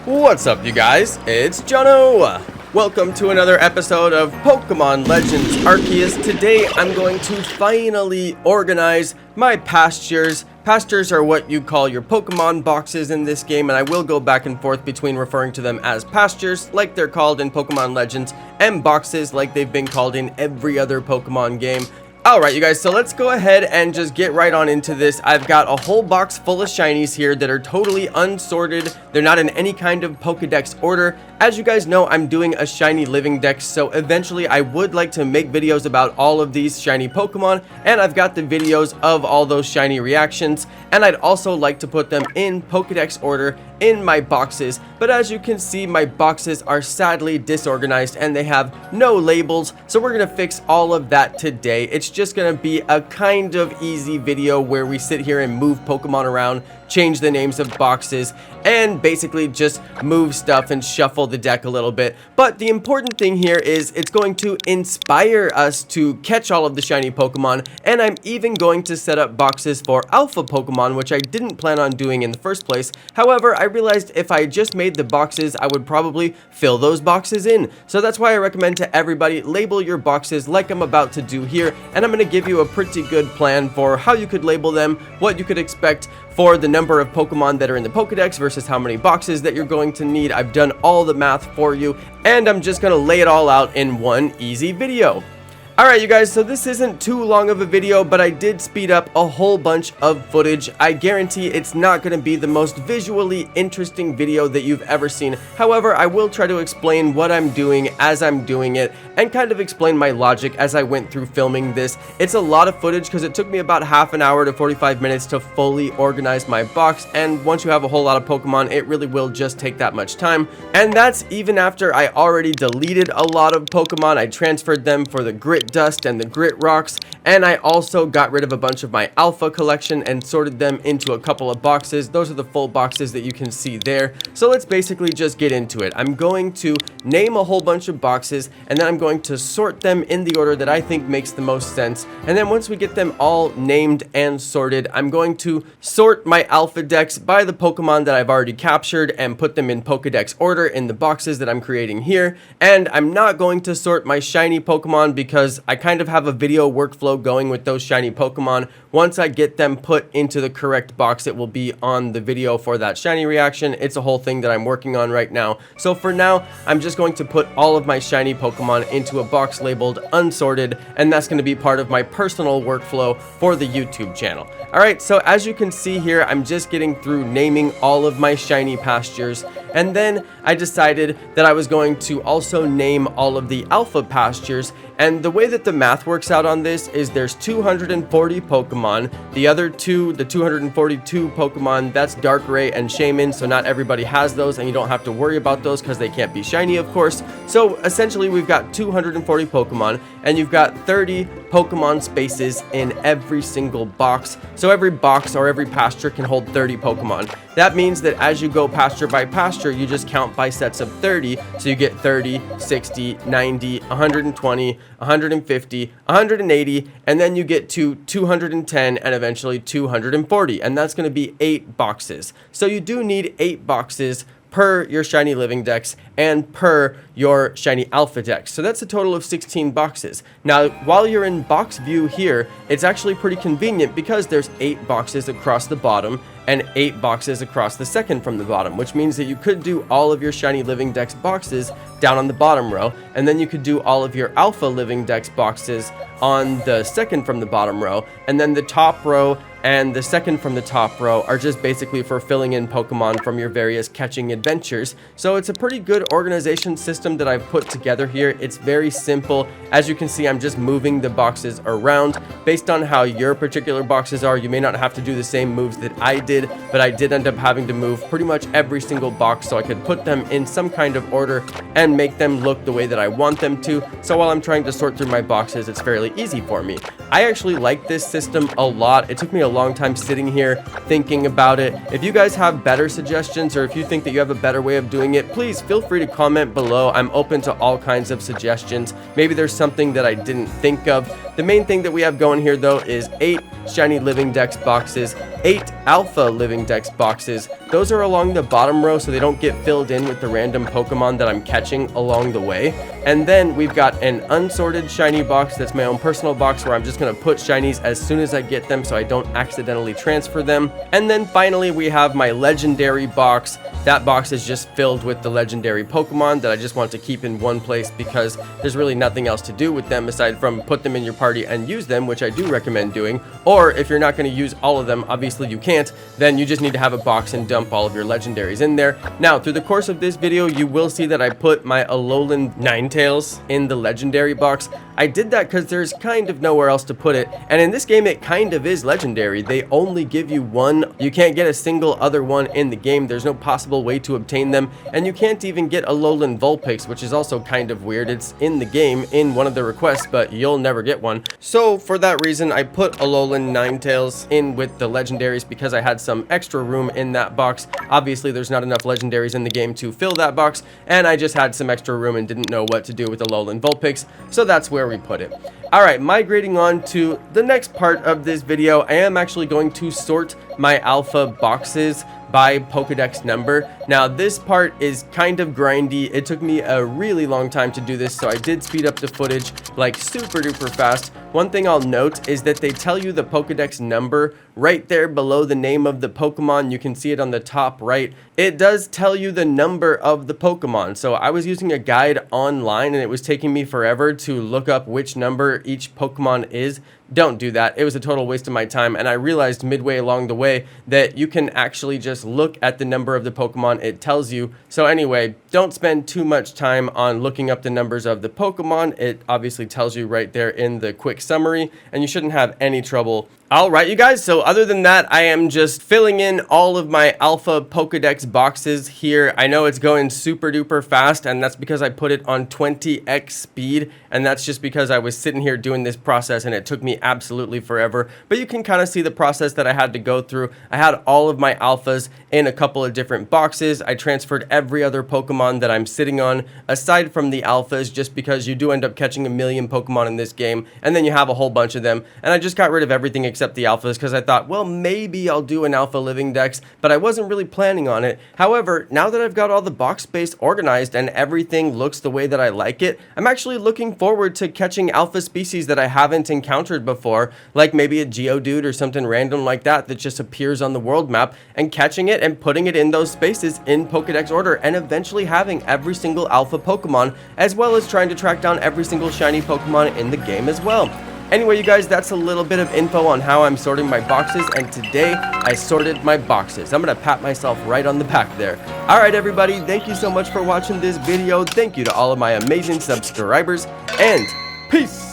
What's up, you guys? It's Jonno. Welcome to another episode of Pokemon Legends Arceus. Today, I'm going to finally organize my pastures. Pastures are what you call your Pokemon boxes in this game, and I will go back and forth between referring to them as pastures, like they're called in Pokemon Legends, and boxes, like they've been called in every other Pokemon game. Alright, you guys, so let's go ahead and just get right on into this. I've got a whole box full of shinies here that are totally unsorted. They're not in any kind of Pokedex order. As you guys know, I'm doing a shiny living dex, so eventually I would like to make videos about all of these shiny Pokemon, and I've got the videos of all those shiny reactions, and I'd also like to put them in Pokedex order in my boxes. But as you can see, my boxes are sadly disorganized and they have no labels, so we're gonna fix all of that today. It's just gonna be a kind of easy video where we sit here and move Pokemon around, change the names of boxes, and basically just move stuff and shuffle the deck a little bit. But the important thing here is it's going to inspire us to catch all of the shiny Pokemon, and I'm even going to set up boxes for alpha Pokemon, which I didn't plan on doing in the first place. However, I realized if I just made the boxes, I would probably fill those boxes in. So that's why I recommend to everybody, label your boxes like I'm about to do here, and I'm going to give you a pretty good plan for how you could label them, what you could expect for the number of Pokemon that are in the Pokedex versus how many boxes that you're going to need. I've done all the math for you, and I'm just going to lay it all out in one easy video. Alright, you guys, so this isn't too long of a video, but I did speed up a whole bunch of footage. I guarantee it's not going to be the most visually interesting video that you've ever seen. However, I will try to explain what I'm doing as I'm doing it, and kind of explain my logic as I went through filming this. It's a lot of footage because it took me about half an hour to 45 minutes to fully organize my box, and once you have a whole lot of Pokemon, it really will just take that much time. And that's even after I already deleted a lot of Pokemon. I transferred them for the Grit Dust and the Grit Rocks, and I also got rid of a bunch of my Alpha collection and sorted them into a couple of boxes. Those are the full boxes that you can see there. So let's basically just get into it. I'm going to name a whole bunch of boxes, and then I'm going to sort them in the order that I think makes the most sense. And then once we get them all named and sorted, I'm going to sort my Alpha Dex by the Pokemon that I've already captured and put them in Pokedex order in the boxes that I'm creating here. And I'm not going to sort my shiny Pokemon because I kind of have a video workflow going with those shiny Pokemon. Once I get them put into the correct box, it will be on the video for that shiny reaction. It's a whole thing that I'm working on right now. So for now, I'm just going to put all of my shiny Pokemon into a box labeled unsorted, and that's going to be part of my personal workflow for the YouTube channel. Alright, so as you can see here, I'm just getting through naming all of my shiny pastures, and then I decided that I was going to also name all of the alpha pastures. And the way that the math works out on this is there's 240 Pokemon. The other two, the 242 Pokemon, that's Darkrai and Shaman, so not everybody has those, and you don't have to worry about those because they can't be shiny, of course. So essentially, we've got 240 Pokemon, and you've got 30 Pokemon spaces in every single box. So every box or every pasture can hold 30 Pokemon. That means that as you go pasture by pasture, you just count by sets of 30. So you get 30, 60, 90, 120, 150, 180, and then you get to 210 and eventually 240. And that's going to be 8 boxes. So you do need 8 boxes per your shiny living dex and per your shiny alpha dex. So that's a total of 16 boxes. Now, while you're in box view here, it's actually pretty convenient because there's 8 boxes across the bottom and 8 boxes across the second from the bottom, which means that you could do all of your shiny living dex boxes down on the bottom row, and then you could do all of your alpha living dex boxes on the second from the bottom row, and then the top row and the second from the top row are just basically for filling in Pokemon from your various catching adventures. So it's a pretty good organization system that I've put together here. It's very simple. As you can see, I'm just moving the boxes around. Based on how your particular boxes are, you may not have to do the same moves that I did, but I did end up having to move pretty much every single box so I could put them in some kind of order and make them look the way that I want them to. So while I'm trying to sort through my boxes, it's fairly easy for me. I actually like this system a lot. It took me a long time sitting here thinking about it. If you guys have better suggestions, or if you think that you have a better way of doing it, please feel free to comment below. I'm open to all kinds of suggestions. Maybe there's something that I didn't think of. The main thing that we have going here though is 8 shiny living dex boxes, 8 alpha living dex boxes. Those are along the bottom row so they don't get filled in with the random Pokemon that I'm catching along the way. And then we've got an unsorted shiny box. That's my own personal box where I'm just going to put shinies as soon as I get them so I don't accidentally transfer them. And then finally we have my legendary box. That box is just filled with the legendary Pokemon that I just want to keep in one place because there's really nothing else to do with them aside from put them in your party and use them, which I do recommend doing. Or if you're not going to use all of them, obviously you can't, then you just need to have a box and dump all of your legendaries in there. Now, through the course of this video, you will see that I put my Alolan Ninetales in the legendary box. I did that because there's kind of nowhere else to put it, and in this game it kind of is legendary. They only give you one. You can't get a single other one in the game. There's no possible way to obtain them, and you can't even get Alolan Vulpix, which is also kind of weird. It's in the game in one of the requests, but you'll never get one. So for that reason, I put Alolan Ninetales in with the legendaries because I had some extra room in that box. Obviously there's not enough legendaries in the game to fill that box, and I just had some extra room and didn't know what to do with Alolan Vulpix, so that's where we put it. Alright, migrating on to the next part of this video, I am actually going to sort my alpha boxes by Pokedex number. Now this part is kind of grindy. It took me a really long time to do this, so I did speed up the footage like super duper fast. One thing I'll note is that they tell you the Pokedex number right there below the name of the Pokemon. You can see it on the top right. It does tell you the number of the Pokemon. So I was using a guide online and it was taking me forever to look up which number each Pokemon is. Don't do that. It was a total waste of my time, and I realized midway along the way that you can actually just look at the number of the Pokemon it tells you. So anyway, don't spend too much time on looking up the numbers of the Pokemon. It obviously tells you right there in the quick summary, and you shouldn't have any trouble. Alright you guys, so other than that, I am just filling in all of my alpha Pokedex boxes here. I know it's going super duper fast, and that's because I put it on 20x speed, and that's just because I was sitting here doing this process and it took me absolutely forever. But you can kind of see the process that I had to go through. I had all of my alphas in a couple of different boxes. I transferred every other Pokemon that I'm sitting on aside from the alphas, just because you do end up catching a million Pokemon in this game, and then you have a whole bunch of them. And I just got rid of everything except the alphas because I thought, well, maybe I'll do an alpha living dex, but I wasn't really planning on it. However, now that I've got all the box space organized and everything looks the way that I like it, I'm actually looking forward to catching alpha species that I haven't encountered before, like maybe a Geodude or something random like that that just appears on the world map, and catching it and putting it in those spaces in Pokedex order, and eventually having every single alpha Pokemon, as well as trying to track down every single shiny Pokemon in the game as well. Anyway, you guys, that's a little bit of info on how I'm sorting my boxes, and today I sorted my boxes. I'm gonna pat myself right on the back there. Alright everybody, thank you so much for watching this video. Thank you to all of my amazing subscribers, and peace!